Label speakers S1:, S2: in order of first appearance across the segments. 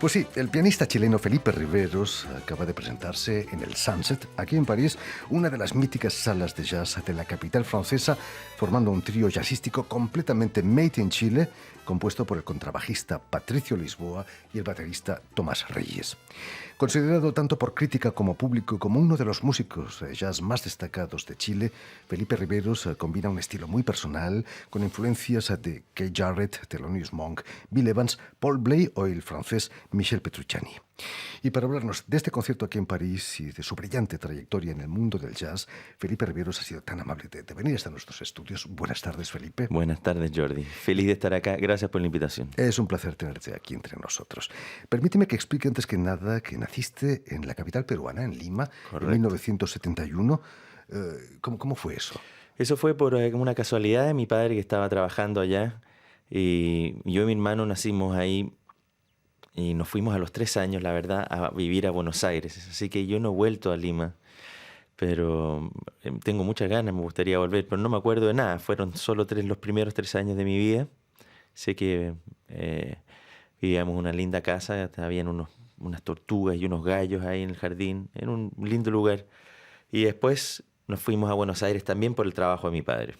S1: Pues sí, el pianista chileno Felipe Riveros acaba de presentarse en el Sunset, aquí en París, una de las míticas salas de jazz de la capital francesa, formando un trío jazzístico completamente made in Chile, compuesto por el contrabajista Patricio Lisboa y el baterista Tomás Reyes. Considerado tanto por crítica como público como uno de los músicos de jazz más destacados de Chile, Felipe Riveros combina un estilo muy personal con influencias de Keith Jarrett, Thelonious Monk, Bill Evans, Paul Bley o el francés Michel Petrucciani. Y para hablarnos de este concierto aquí en París y de su brillante trayectoria en el mundo del jazz, Felipe Riveros ha sido tan amable de venir hasta nuestros estudios. Buenas tardes, Felipe.
S2: Buenas tardes, Jordi. Feliz de estar acá. Gracias por la invitación.
S1: Es un placer tenerte aquí entre nosotros. Permíteme que explique antes que nada que naciste en la capital peruana, en Lima,
S2: Correcto.
S1: en 1971. ¿Cómo fue eso?
S2: Eso fue por una casualidad de mi padre que estaba trabajando allá y yo y mi hermano nacimos ahí y nos fuimos a los 3 años, la verdad, a vivir a Buenos Aires. Así que yo no he vuelto a Lima, pero tengo muchas ganas, me gustaría volver, pero no me acuerdo de nada. Fueron solo los primeros 3 años de mi vida. Sé que vivíamos en una linda casa, habían unas tortugas y unos gallos ahí en el jardín, en un lindo lugar. Y después nos fuimos a Buenos Aires también por el trabajo de mi padre.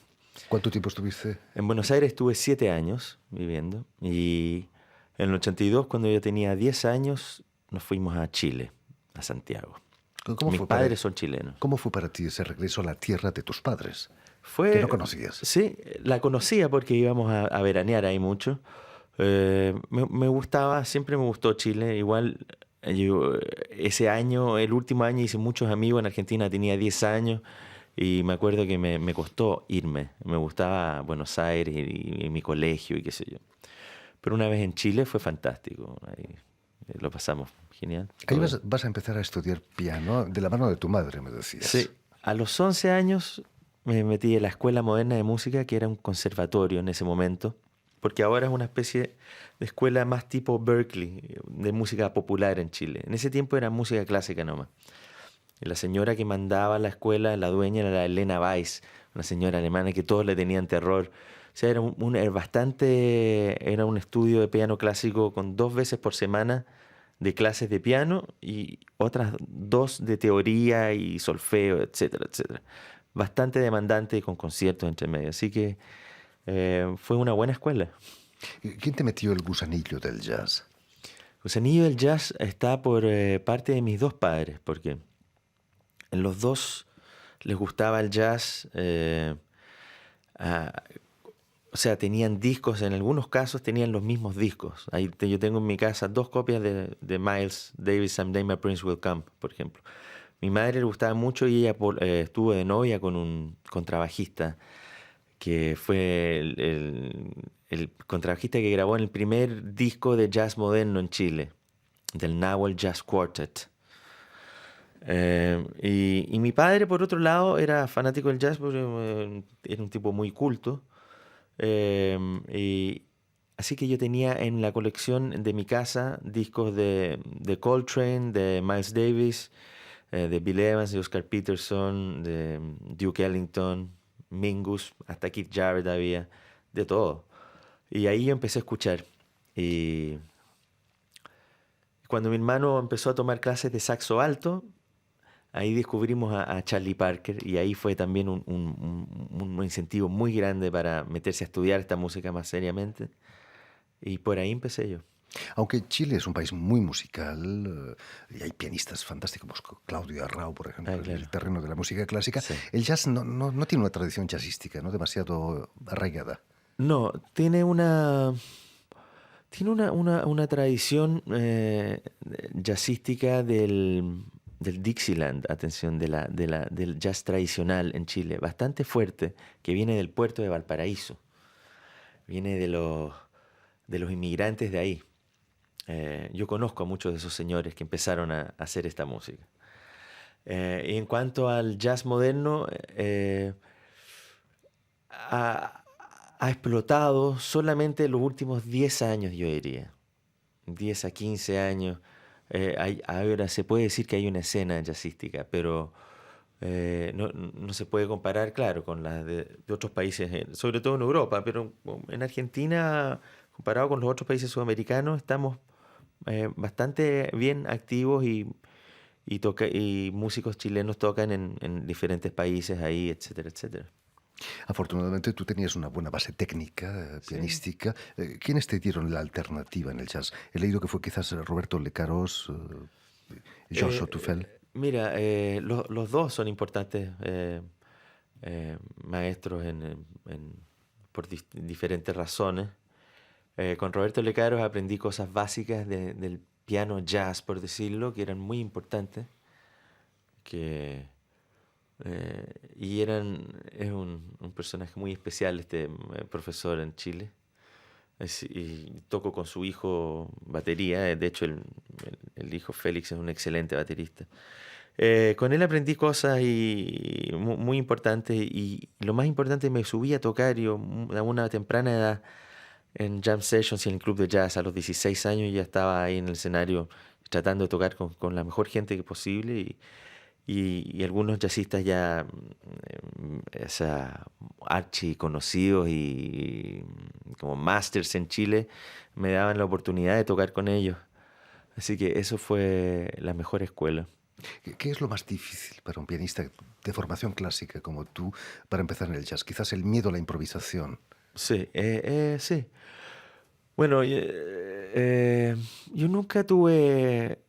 S1: ¿Cuánto tiempo estuviste?
S2: En Buenos Aires estuve 7 años viviendo y en el 82, cuando yo tenía 10 años, nos fuimos a Chile, a Santiago. Mis padres son chilenos.
S1: ¿Cómo fue para ti ese regreso a la tierra de tus padres?
S2: Fue,
S1: ¿Que no conocías?
S2: Sí, la conocía porque íbamos a veranear ahí mucho. Me gustaba, siempre me gustó Chile. Igual yo ese año, el último año, hice muchos amigos en Argentina, tenía 10 años y me acuerdo que me costó irme. Me gustaba Buenos Aires y mi colegio y qué sé yo. Pero una vez en Chile fue fantástico. Ahí lo pasamos genial.
S1: Ahí vas a empezar a estudiar piano de la mano de tu madre, me decías.
S2: Sí, a los 11 años me metí en la Escuela Moderna de Música, que era un conservatorio en ese momento, porque ahora es una especie de escuela más tipo Berkeley, de música popular en Chile. En ese tiempo era música clásica nomás. Y la señora que mandaba a la escuela, la dueña, era la Elena Weiss, una señora alemana que todos le tenían terror. O sea, era un estudio de piano clásico con 2 veces por semana de clases de piano y otras 2 de teoría y solfeo, etcétera, etcétera. Bastante demandante y con conciertos entre medio. Así que fue una buena escuela.
S1: ¿Quién te metió el gusanillo del jazz?
S2: El gusanillo del jazz está por parte de mis 2 padres, porque en los 2 les gustaba el jazz. O sea, tenían discos, en algunos casos tenían los mismos discos. Yo tengo en mi casa 2 copias de Miles Davis, Someday My Prince Will Come, por ejemplo. Mi madre le gustaba mucho y ella estuvo de novia con un contrabajista que fue el contrabajista que grabó en el primer disco de jazz moderno en Chile, del Nahuel Jazz Quartet. Y mi padre, por otro lado, era fanático del jazz porque era un tipo muy culto. Y así que yo tenía en la colección de mi casa discos de Coltrane, de Miles Davis, de Bill Evans, de Oscar Peterson, de Duke Ellington, Mingus, hasta Keith Jarrett había, de todo. Y ahí yo empecé a escuchar. Y cuando mi hermano empezó a tomar clases de saxo alto, ahí descubrimos a Charlie Parker y ahí fue también un incentivo muy grande para meterse a estudiar esta música más seriamente. Y por ahí empecé yo.
S1: Aunque Chile es un país muy musical y hay pianistas fantásticos como Claudio Arrau, por ejemplo, en el terreno de la música clásica,
S2: Sí.
S1: el jazz no tiene una tradición jazzística, ¿no? Demasiado arraigada.
S2: No, tiene una tradición jazzística del Dixieland, atención, del jazz tradicional en Chile, bastante fuerte, que viene del puerto de Valparaíso, viene de los inmigrantes de ahí. Yo conozco a muchos de esos señores que empezaron a hacer esta música. Y en cuanto al jazz moderno, ha explotado solamente en los últimos 10 años, yo diría. 10 a 15 años. Ahora se puede decir que hay una escena jazzística, pero no se puede comparar, claro, con las de otros países, sobre todo en Europa, pero en Argentina, comparado con los otros países sudamericanos, estamos bastante bien activos y músicos chilenos tocan en diferentes países ahí, etcétera, etcétera.
S1: Afortunadamente tú tenías una buena base técnica,
S2: Sí.
S1: pianística. ¿Quiénes te dieron la alternativa en el jazz? He leído que fue quizás Roberto Lecaros, Joshua Tufel.
S2: Mira, los dos son importantes maestros por diferentes razones. Con Roberto Lecaros aprendí cosas básicas del piano jazz, por decirlo, que eran muy importantes. Que, es un personaje muy especial, este profesor en Chile. Y toco con su hijo batería. De hecho, el hijo Félix es un excelente baterista. Con él aprendí cosas muy importantes, y lo más importante, me subí a tocar yo a una temprana edad en jam sessions y en el club de jazz. A los 16 años ya estaba ahí en el escenario tratando de tocar con la mejor gente que posible, y algunos jazzistas ya, o sea, archi conocidos y como masters en Chile, me daban la oportunidad de tocar con ellos. Así que eso fue la mejor escuela.
S1: ¿Qué es lo más difícil para un pianista de formación clásica como tú para empezar en el jazz? Quizás el miedo a la improvisación.
S2: Sí, sí. Bueno, yo nunca tuve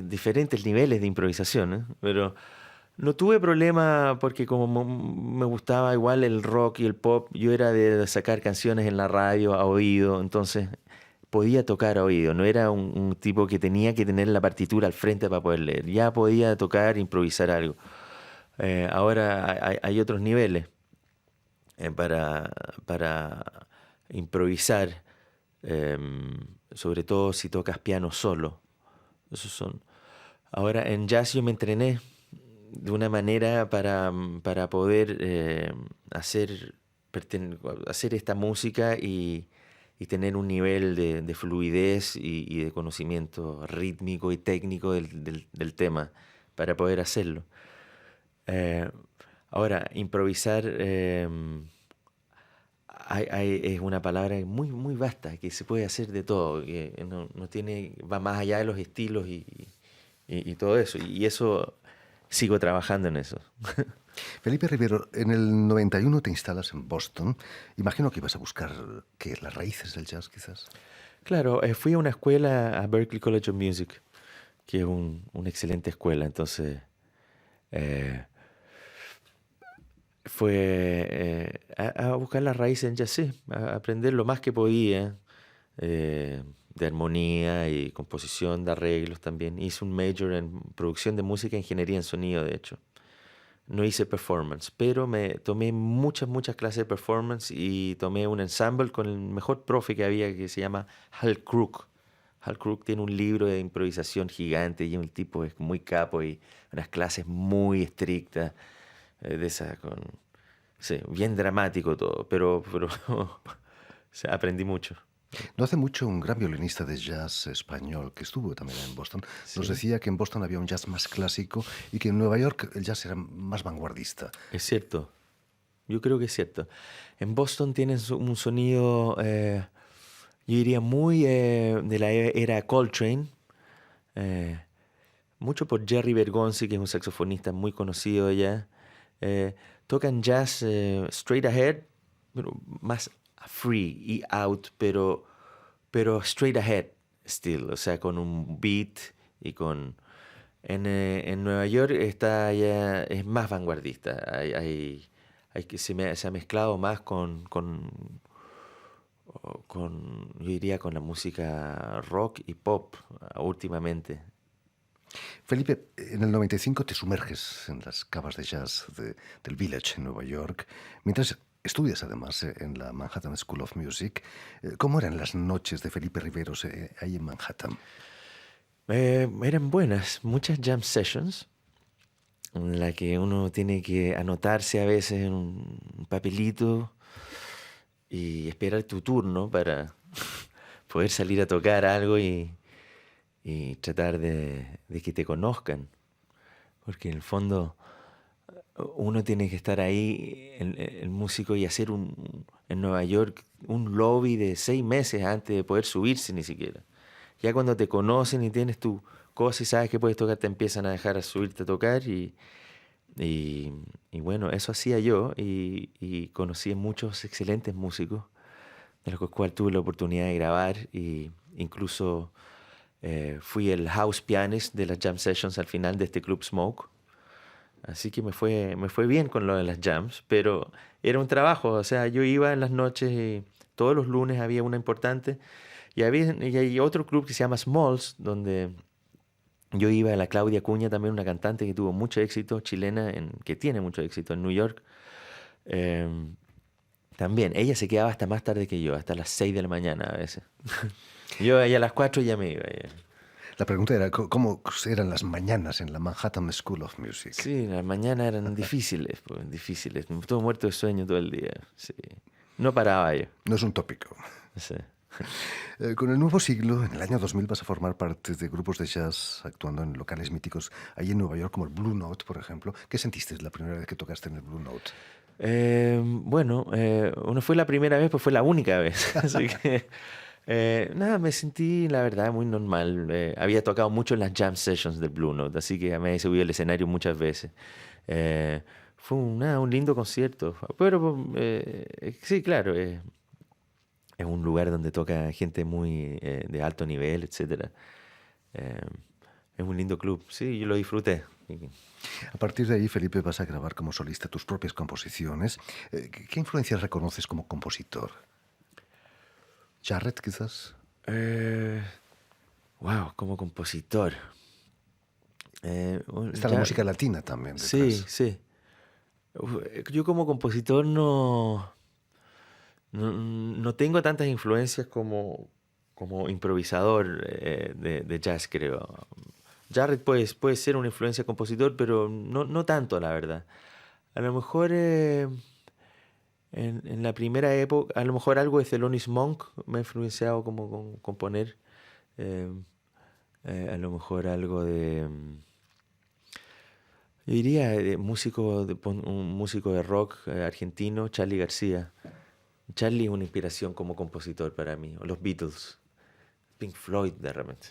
S2: diferentes niveles de improvisación, ¿eh? Pero no tuve problema porque como me gustaba igual el rock y el pop, yo era de sacar canciones en la radio a oído, entonces podía tocar a oído. No era un tipo que tenía que tener la partitura al frente para poder leer. Ya podía tocar, improvisar algo. Ahora hay otros niveles para, improvisar, sobre todo si tocas piano solo. Esos son. Ahora, en jazz yo me entrené de una manera para poder hacer esta música y tener un nivel de fluidez y de conocimiento rítmico y técnico del tema para poder hacerlo. Eh, Ahora, improvisar es una palabra muy, muy vasta, que se puede hacer de todo, que no tiene, va más allá de los estilos y todo eso. Y eso sigo trabajando en eso.
S1: Felipe Rivero, en el 91 te instalas en Boston. Imagino que ibas a buscar ¿qué? Las raíces del jazz, quizás.
S2: Claro, fui a una escuela, a Berklee College of Music, que es una excelente escuela. Entonces, eh, fue a buscar las raíces en jazz, sí, a aprender lo más que podía, de armonía y composición, de arreglos también. Hice un major en producción de música e ingeniería en sonido, de hecho. No hice performance, pero me tomé muchas, muchas clases de performance y tomé un ensemble con el mejor profe que había, que se llama Hal Crook. Hal Crook tiene un libro de improvisación gigante, y un tipo es muy capo, y unas clases muy estrictas, de esas sí, bien dramático todo, pero o sea, aprendí mucho.
S1: No hace mucho un gran violinista de jazz español que estuvo también en Boston nos
S2: Sí,
S1: decía que en Boston había un jazz más clásico y que en Nueva York el jazz era más vanguardista.
S2: es cierto. Yo creo que es cierto. En Boston tienen un sonido, yo diría, muy de la era Coltrane, eh, mucho por Jerry Bergonzi, que es un saxofonista muy conocido allá. Eh, Tocan jazz straight ahead, pero más free y out, pero straight ahead still, o sea, con un beat y con... En Nueva York está ya, es más vanguardista. Se ha mezclado más yo diría, con la música rock y pop últimamente.
S1: Felipe, en el 95 te sumerges en las cavas de jazz del Village en Nueva York, mientras estudias además en la Manhattan School of Music. ¿Cómo eran las noches de Felipe Riveros ahí en Manhattan?
S2: Eran buenas, muchas jam sessions en la que uno tiene que anotarse a veces en un papelito y esperar tu turno para poder salir a tocar algo y tratar de que te conozcan. Porque en el fondo uno tiene que estar ahí, el músico, y hacer en Nueva York un lobby de 6 meses antes de poder subirse ni siquiera. ya cuando te conocen y tienes tu cosa y sabes que puedes tocar, te empiezan a dejar a subirte a tocar y bueno, eso hacía yo y conocí a muchos excelentes músicos, de los cuales tuve la oportunidad de grabar y incluso fui el house pianist de las jam sessions al final de este Club Smoke. Así que me fue bien con lo de las jams, pero era un trabajo, o sea, yo iba en las noches y todos los lunes había una importante y hay otro club que se llama Smalls, donde yo iba a la Claudia Acuña, también una cantante que tuvo mucho éxito, chilena, que tiene mucho éxito en New York. Eh, También, ella se quedaba hasta más tarde que yo, hasta las 6 de la mañana a veces. Yo a las 4 ya me iba. Ya.
S1: La pregunta era, ¿cómo eran las mañanas en la Manhattan School of Music?
S2: Sí, las mañanas eran difíciles, pues, difíciles. Todo muerto de sueño todo el día. Sí. No paraba yo.
S1: No es un tópico.
S2: Sí.
S1: Con el nuevo siglo, en el año 2000, vas a formar parte de grupos de jazz actuando en locales míticos ahí en Nueva York, como el Blue Note, por ejemplo. ¿Qué sentiste la primera vez que tocaste en el Blue Note?
S2: Bueno, no fue la primera vez, pues fue la única vez. Así que, nada, me sentí, la verdad, muy normal. Había tocado mucho en las jam sessions del Blue Note, así que me he subido al escenario muchas veces. Fue un lindo concierto. Pero sí, claro, es un lugar donde toca gente muy de alto nivel, etcétera. Es un lindo club. Sí, yo lo disfruté.
S1: A partir de ahí, Felipe, vas a grabar como solista tus propias composiciones. ¿Qué influencias reconoces como compositor? ¿Jarrett, quizás?
S2: Wow, como compositor.
S1: Está la música latina también detrás.
S2: Sí, sí. Yo como compositor no tengo tantas influencias como improvisador de jazz, creo. Jarrett puede ser una influencia compositor, pero no tanto, la verdad. A lo mejor en la primera época, a lo mejor algo de Thelonious Monk me ha influenciado como componer. Eh, a lo mejor algo de... Yo diría un músico de rock argentino, Charly García. Charly es una inspiración como compositor para mí, o los Beatles, Pink Floyd de repente.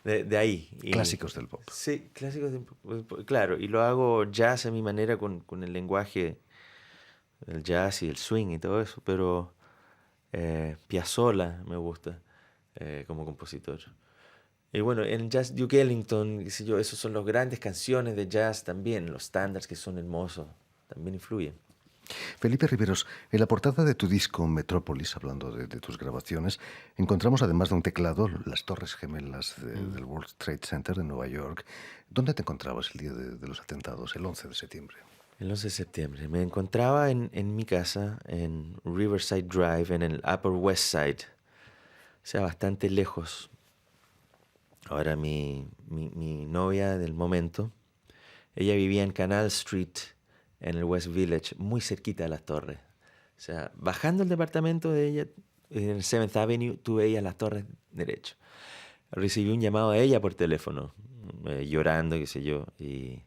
S2: De ahí.
S1: Clásicos del pop.
S2: Sí, clásicos del pop, claro, y lo hago jazz a mi manera con el lenguaje del jazz y el swing y todo eso, pero Piazzolla me gusta como compositor. Y bueno, en jazz Duke Ellington, qué sé yo, esos son los grandes canciones de jazz también, los estándares que son hermosos, también influyen.
S1: Felipe Riveros, en la portada de tu disco Metrópolis, hablando de tus grabaciones, encontramos además de un teclado las Torres Gemelas del World Trade Center de Nueva York. ¿Dónde te encontrabas el día de los atentados, el 11 de septiembre?
S2: El 11 de septiembre. Me encontraba en mi casa, en Riverside Drive, en el Upper West Side, o sea, bastante lejos. Ahora mi novia del momento, ella vivía en Canal Street, en el West Village, muy cerquita de las torres. O sea, bajando el departamento de ella, en el 7th Avenue, tú veías las torres derecho. Recibí un llamado de ella por teléfono, llorando, qué sé yo, y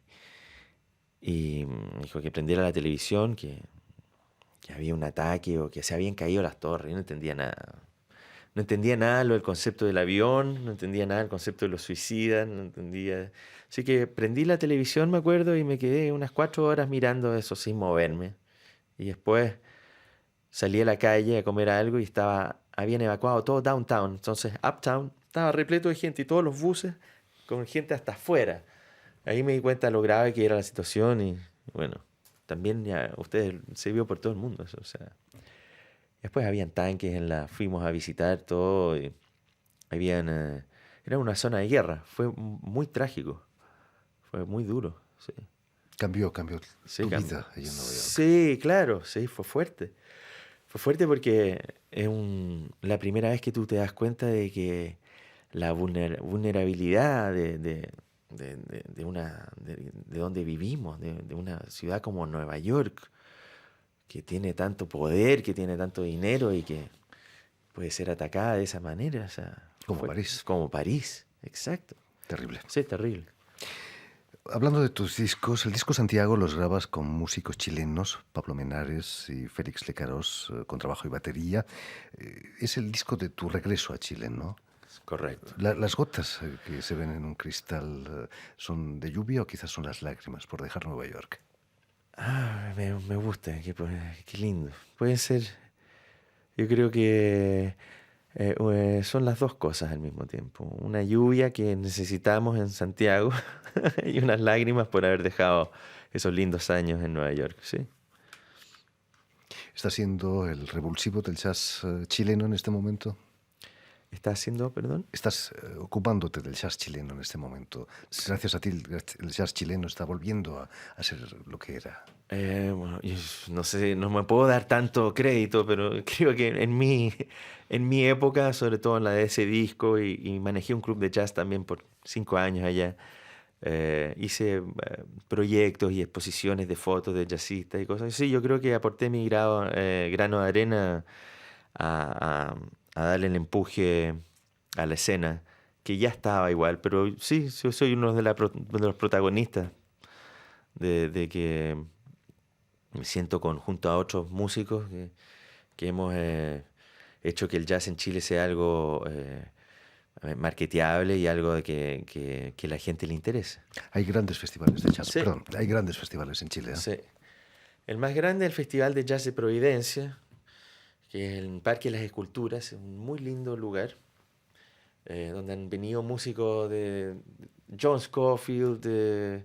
S2: me dijo que prendiera la televisión, que había un ataque o que se habían caído las torres. Yo no entendía nada. No entendía nada lo del concepto del avión, no entendía nada el concepto de los suicidas, no entendía. Así que prendí la televisión, me acuerdo, y me quedé unas 4 horas mirando eso sin moverme. Y después salí a la calle a comer algo y habían evacuado todo downtown. Entonces, uptown estaba repleto de gente y todos los buses con gente hasta afuera. Ahí me di cuenta de lo grave que era la situación y bueno, también ya se vio por todo el mundo eso, o sea. Después habían tanques fuimos a visitar todo y era una zona de guerra, fue muy trágico, fue muy duro, sí.
S1: Cambió tu vida allá en Nueva York.
S2: Sí, claro, sí, fue fuerte. Fue fuerte porque es la primera vez que tú te das cuenta de que la vulnerabilidad de donde vivimos, de una ciudad como Nueva York, que tiene tanto poder, que tiene tanto dinero y que puede ser atacada de esa manera. O sea,
S1: como París.
S2: Como París, exacto.
S1: Terrible.
S2: Sí, terrible.
S1: Hablando de tus discos, el disco Santiago los grabas con músicos chilenos, Pablo Menares y Félix Lecarós, con trabajo y batería. Es el disco de tu regreso a Chile, ¿no?
S2: Correcto.
S1: Las gotas que se ven en un cristal, ¿son de lluvia o quizás son las lágrimas por dejar Nueva York?
S2: Me gusta, qué lindo. Puede ser, yo creo que son las dos cosas al mismo tiempo. Una lluvia que necesitamos en Santiago y unas lágrimas por haber dejado esos lindos años en Nueva York, ¿sí?
S1: ¿Está siendo el revulsivo del jazz chileno en este momento?
S2: ¿Estás haciendo, perdón?
S1: Estás ocupándote del jazz chileno en este momento. Gracias a ti el jazz chileno está volviendo a ser lo que era.
S2: Bueno, yo no sé, no me puedo dar tanto crédito, pero creo que en mi época, sobre todo en la de ese disco, y manejé un club de jazz también por 5 años allá, hice proyectos y exposiciones de fotos de jazzistas y cosas. Sí, yo creo que aporté mi grano de arena a darle el empuje a la escena, que ya estaba igual, pero sí, yo soy uno de los protagonistas de que me siento junto a otros músicos que hemos hecho que el jazz en Chile sea algo marketeable y algo de que la gente le interese.
S1: Hay grandes festivales de jazz,
S2: Sí.
S1: perdón, hay grandes festivales en Chile.
S2: Sí. El más grande es el Festival de Jazz de Providencia, que es el Parque de las Esculturas, un muy lindo lugar, donde han venido músicos de John Scofield,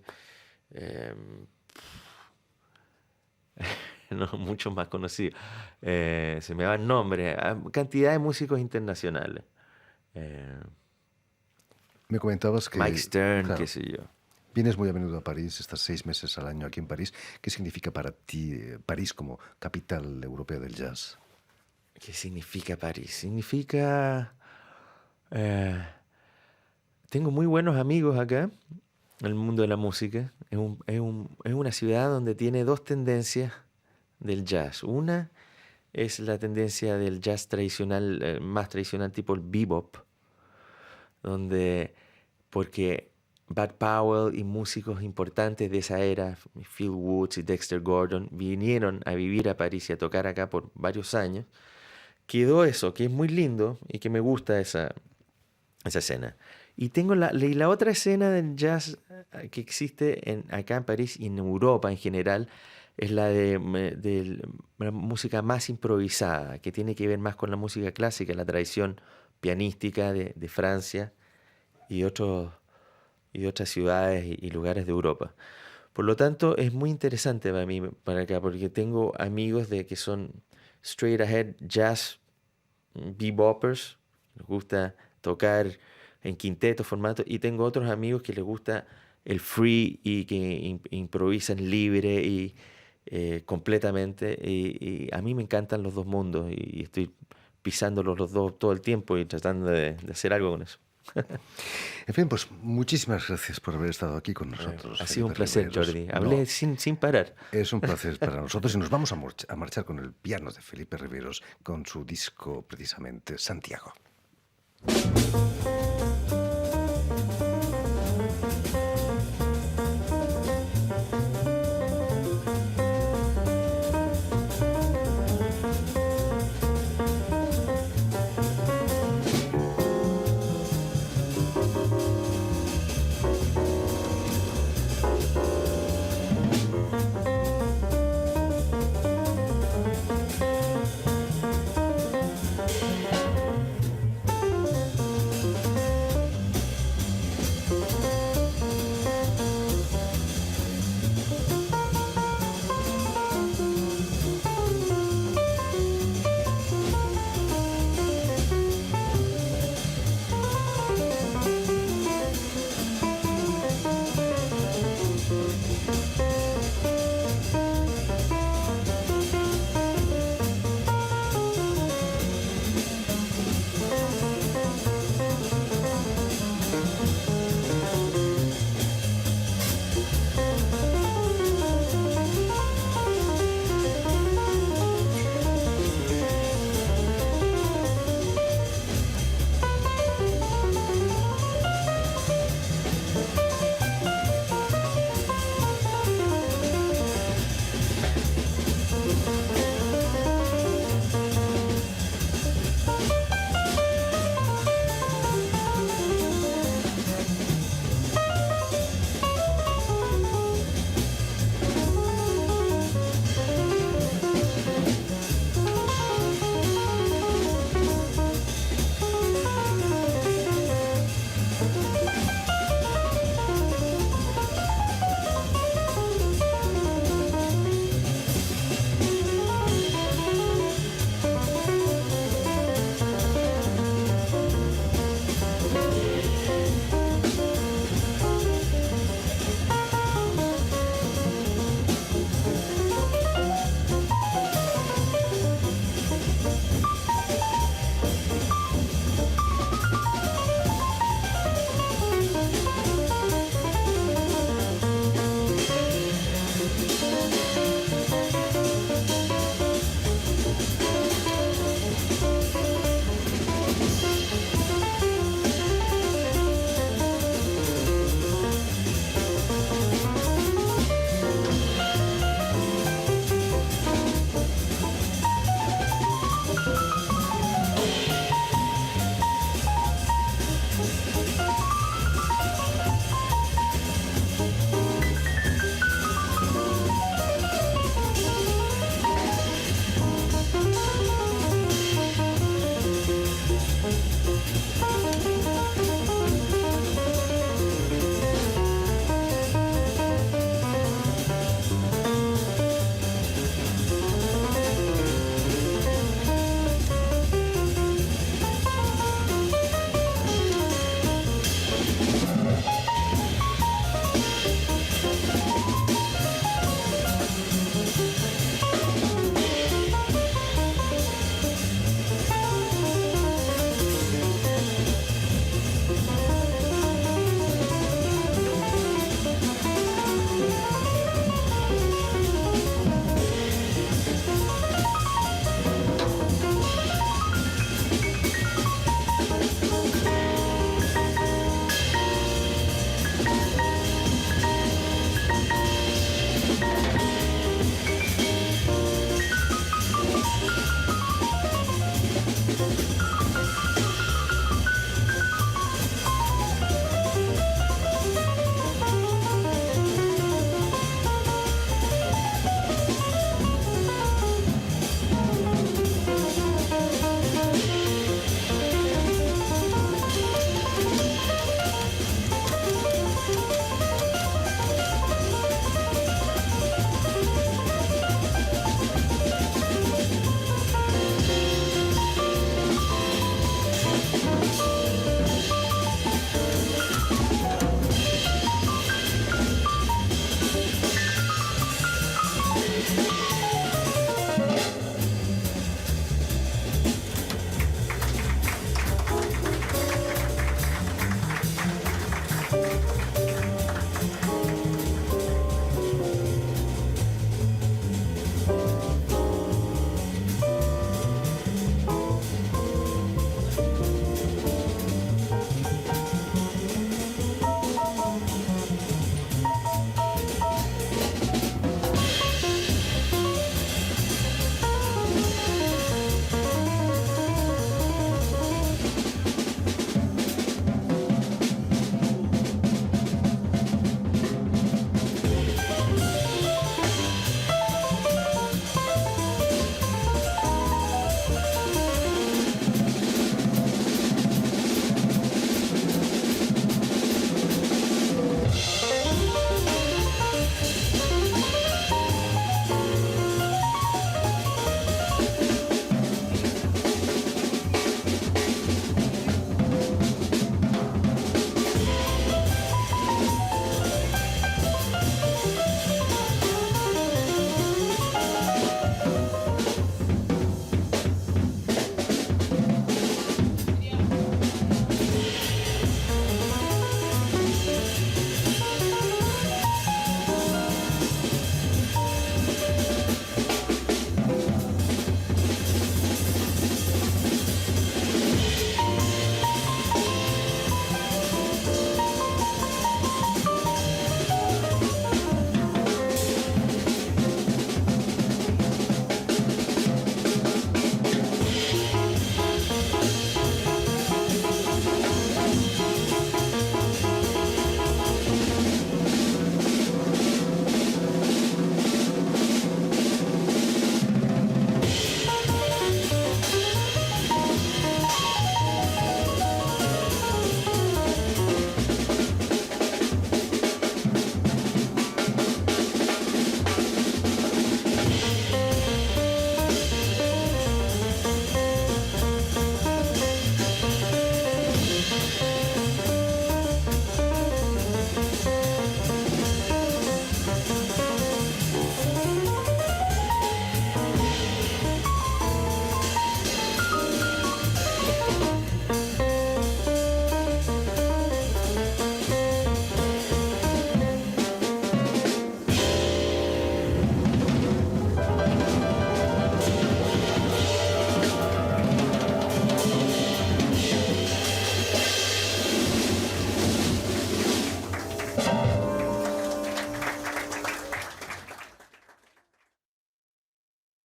S2: no, muchos más conocidos, se me va el nombre, cantidad de músicos internacionales.
S1: Me comentabas que...
S2: Mike Stern,
S1: claro,
S2: qué sé yo.
S1: vienes muy a menudo a París, estás 6 meses al año aquí en París. ¿Qué significa para ti París como capital europea del jazz?
S2: ¿Qué significa París? Significa... tengo muy buenos amigos acá, en el mundo de la música. Es una ciudad donde tiene dos tendencias del jazz. Una es la tendencia del jazz tradicional, más tradicional, tipo el bebop, porque Bud Powell y músicos importantes de esa era, Phil Woods y Dexter Gordon, vinieron a vivir a París y a tocar acá por varios años. Quedó eso, que es muy lindo y que me gusta esa escena. Y tengo la otra escena del jazz que existe acá en París y en Europa en general, es la de la música más improvisada, que tiene que ver más con la música clásica, la tradición pianística de Francia y otras ciudades y lugares de Europa. Por lo tanto, es muy interesante para mí, para acá, porque tengo amigos que son straight ahead jazz beboppers, les gusta tocar en quinteto, formato, y tengo otros amigos que les gusta el free y que improvisan libre y completamente, y a mí me encantan los dos mundos y estoy pisándolos los dos todo el tiempo y tratando de hacer algo con eso.
S1: En fin, pues muchísimas gracias por haber estado aquí con nosotros.
S2: Ha sido un
S1: Felipe
S2: placer,
S1: Riveros.
S2: Jordi. Hablé sin parar.
S1: Es un placer para nosotros y nos vamos a marchar con el piano de Felipe Riveros con su disco precisamente Santiago.